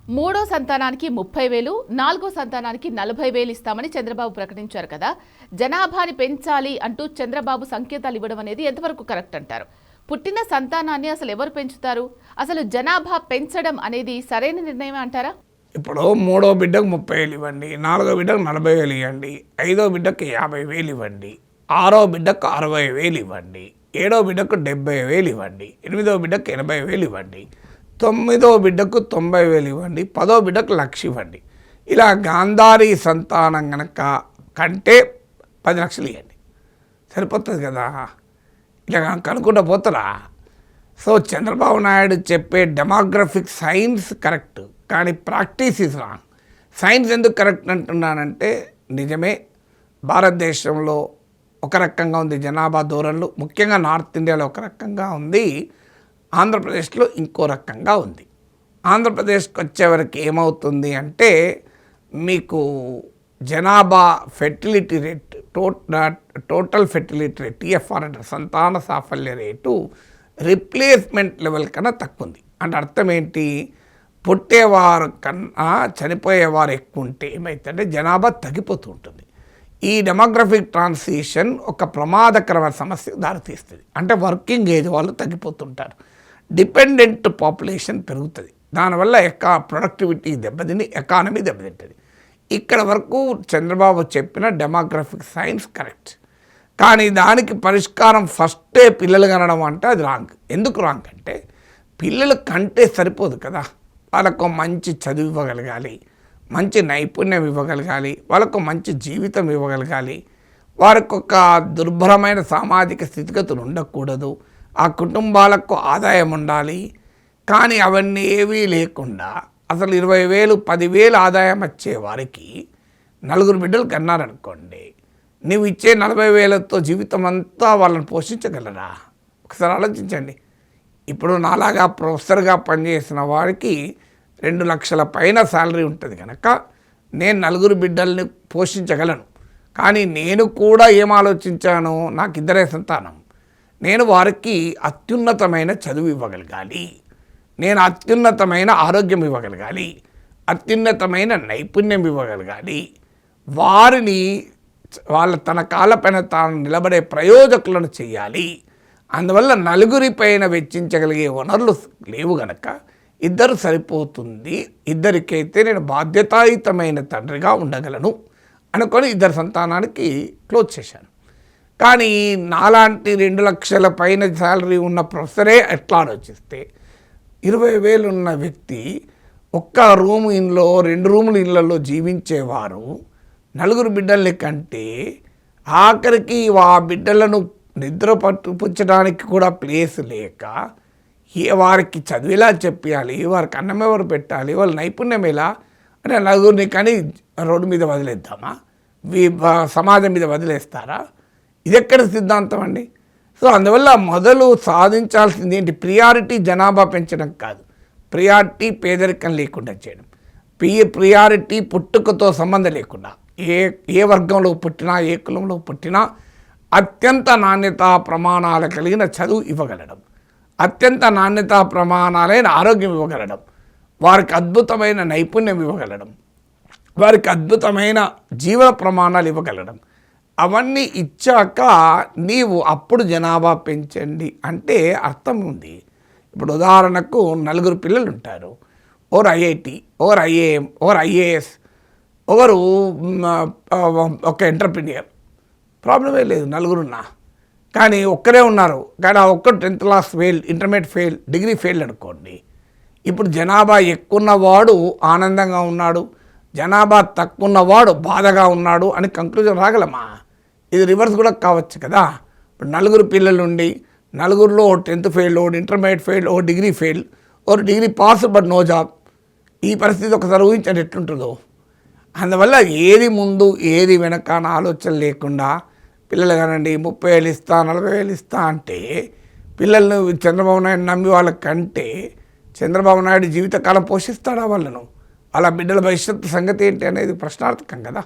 మూడో సంతానానికి 30,000, నాలుగో సంతానానికి 40,000 ఇస్తామని చంద్రబాబు ప్రకటించారు కదా. జనాభాని పెంచాలి అంటూ చంద్రబాబు సంకేతాలు ఇవ్వడం అనేది ఎంతవరకు కరెక్ట్ అంటారు? పుట్టిన సంతానాన్ని అసలు ఎవరు పెంచుతారు? అసలు జనాభా పెంచడం అనేది సరైన నిర్ణయం అంటారా? ఇప్పుడు మూడో బిడ్డకు 30,000 ఇవ్వండి, నాలుగో బిడ్డకు 40,000 ఇవ్వండి, ఐదో బిడ్డకు 50,000 ఇవ్వండి, ఆరో బిడ్డకు 60,000 ఇవ్వండి, ఏడో బిడ్డకు 70,000 ఇవ్వండి, ఎనిమిదో బిడ్డకు 80,000 ఇవ్వండి, తొమ్మిదో బిడ్డకు 90,000 ఇవ్వండి, పదో బిడ్డకు 1,00,000 ఇవ్వండి. ఇలా గాంధారీ సంతానం కనుక కంటే 10 లక్షలు ఇవ్వండి, సరిపోతుంది కదా. ఇలా కనుక్కుంటూ పోతారా? సో చంద్రబాబు నాయుడు చెప్పే డెమోగ్రఫిక్ సైన్స్ కరెక్ట్, కానీ ప్రాక్టీస్ ఇస్ రాంగ్. సైన్స్ ఎందుకు కరెక్ట్ అంటున్నానంటే, నిజమే భారతదేశంలో ఒక రకంగా ఉంది జనాభా ధోరణులు, ముఖ్యంగా నార్త్ ఇండియాలో ఒక రకంగా ఉంది, ఆంధ్రప్రదేశ్లో ఇంకో రకంగా ఉంది. ఆంధ్రప్రదేశ్కి వచ్చేవరకు ఏమవుతుంది అంటే, మీకు జనాభా fertility rate, total fertility rate TFR అంటే సంతాన సాఫల్య రేటు రిప్లేస్మెంట్ లెవెల్ కన్నా తక్కువ ఉంది. అంటే అర్థం ఏంటి? పుట్టేవారు కన్నా చనిపోయేవారు ఎక్కువ ఉంటే ఏమవుతుందంటే జనాభా తగ్గిపోతూ ఉంటుంది. ఈ డెమోగ్రఫిక్ ట్రాన్సిషన్ ఒక ప్రమాదకరమైన సమస్యకు దారితీస్తుంది. అంటే వర్కింగ్ ఏజ్ వాళ్ళు తగ్గిపోతుంటారు, డిపెండెంట్ పాపులేషన్ పెరుగుతుంది, దానివల్ల ప్రొడక్టివిటీ దెబ్బతిని ఎకానమీ దెబ్బతింటుంది. ఇక్కడ వరకు చంద్రబాబు చెప్పిన డెమోగ్రఫిక్ సైన్స్ కరెక్ట్, కానీ దానికి పరిష్కారం ఫస్టే పిల్లలు కనడం అంటే అది రాంగ్. ఎందుకు రాంగ్ అంటే, పిల్లలు కంటే సరిపోదు కదా, వాళ్ళకు మంచి చదువు ఇవ్వగలగాలి, మంచి నైపుణ్యం ఇవ్వగలగాలి, వాళ్ళకు మంచి జీవితం ఇవ్వగలగాలి, వారికి ఒక దుర్భరమైన సామాజిక స్థితిగతులు ఉండకూడదు, ఆ కుటుంబాలకు ఆదాయం ఉండాలి. కానీ అవన్నీ ఏవీ లేకుండా అసలు 20,000, 10,000 ఆదాయం వచ్చే వారికి 4 బిడ్డలు కన్నారనుకోండి, నువ్వు ఇచ్చే 40,000తో జీవితం అంతా వాళ్ళని పోషించగలరా? ఒకసారి ఆలోచించండి. ఇప్పుడు నాలాగా ప్రొఫెసర్గా పనిచేసిన వారికి 2 లక్షల పైన శాలరీ ఉంటుంది కనుక నేను 4 బిడ్డల్ని పోషించగలను. కానీ నేను కూడా ఏం ఆలోచించాను, నాకు 2 సంతానం, నేను వారికి అత్యున్నతమైన చదువు ఇవ్వగలగాలి, నేను అత్యున్నతమైన ఆరోగ్యం ఇవ్వగలగాలి, అత్యున్నతమైన నైపుణ్యం ఇవ్వగలగాలి, వారిని వాళ్ళ తన కాళ్ళపైన తాను నిలబడే ప్రయోజకులను చేయాలి. అందువల్ల 4 పైన వెచ్చించగలిగే వనరులు లేవు గనక 2 సరిపోతుంది, 2కైతే నేను బాధ్యతాయుతమైన తండ్రిగా ఉండగలను అనుకొని 2 సంతానానికి క్లోజ్ చేశాను. కానీ నాలాంటి 2 లక్షల పైన శాలరీ ఉన్న ప్రొఫెసరే ఎట్లా ఆలోచిస్తే, 20,000 ఉన్న వ్యక్తి ఒక్క రూమ్ ఇన్లో 2 రూముల ఇళ్లలో జీవించేవారు 4 బిడ్డల్ని కంటే ఆఖరికి ఆ బిడ్డలను నిద్ర పుచ్చడానికి కూడా ప్లేస్ లేక వారికి చదివేలా చెప్పాలి, వారికి అన్నం ఎవరు పెట్టాలి, వాళ్ళ నైపుణ్యం ఎలా అంటే 4 కానీ రోడ్డు మీద వదిలేద్దామా, సమాజం మీద వదిలేస్తారా? ఇది ఎక్కడ సిద్ధాంతం అండి? సో అందువల్ల మొదలు సాధించాల్సింది ఏంటి? ప్రియారిటీ జనాభా పెంచడం కాదు, ప్రియారిటీ పేదరికం లేకుండా చేయడం, ప్రియారిటీ పుట్టుకతో సంబంధం లేకుండా ఏ వర్గంలో పుట్టినా, ఏ కులంలో పుట్టినా అత్యంత నాణ్యతా ప్రమాణాలు కలిగిన చదువు ఇవ్వగలడం, అత్యంత నాణ్యతా ప్రమాణాలైన ఆరోగ్యం ఇవ్వగలడం, వారికి అద్భుతమైన నైపుణ్యం ఇవ్వగలడం, వారికి అద్భుతమైన జీవన ప్రమాణాలు ఇవ్వగలడం, అవన్నీ ఇచ్చాక నీవు అప్పుడు జనాభా పెంచండి అంటే అర్థం ఉంది. ఇప్పుడు ఉదాహరణకు 4 పిల్లలు ఉంటారు, or IIT, or IAM, or IAS, ఒకరు ఒక ఎంటర్ప్రీనియర్, ప్రాబ్లమే లేదు 4 ఉన్నా. కానీ ఒక్కరే ఉన్నారు, కానీ ఆ ఒక్కరు 10th class fail, intermediate fail, degree fail అనుకోండి. ఇప్పుడు జనాభా ఎక్కువ ఉన్నవాడు ఆనందంగా ఉన్నాడు, జనాభా తక్కువ ఉన్నవాడు బాధగా ఉన్నాడు అని కంక్లూజన్ రాగలమా? ఇది రివర్స్ కూడా కావచ్చు కదా. ఇప్పుడు 4 పిల్లలు ఉండి 4లో 10th fail, intermediate fail, degree fail, degree pass but no job, ఈ పరిస్థితి ఒకసారి ఊహించండి ఎట్లుంటుందో. అందువల్ల ఏది ముందు ఏది వెనక అని ఆలోచన లేకుండా పిల్లలు కానండి 30,000 ఇస్తా, 40,000 ఇస్తా అంటే పిల్లలను చంద్రబాబు నాయుడు నమ్మి వాళ్ళకంటే చంద్రబాబు నాయుడు జీవితకాలం పోషిస్తాడా వాళ్ళను? అలా బిడ్డల భవిష్యత్తు సంగతి ఏంటి అనేది ప్రశ్నార్థకం కదా.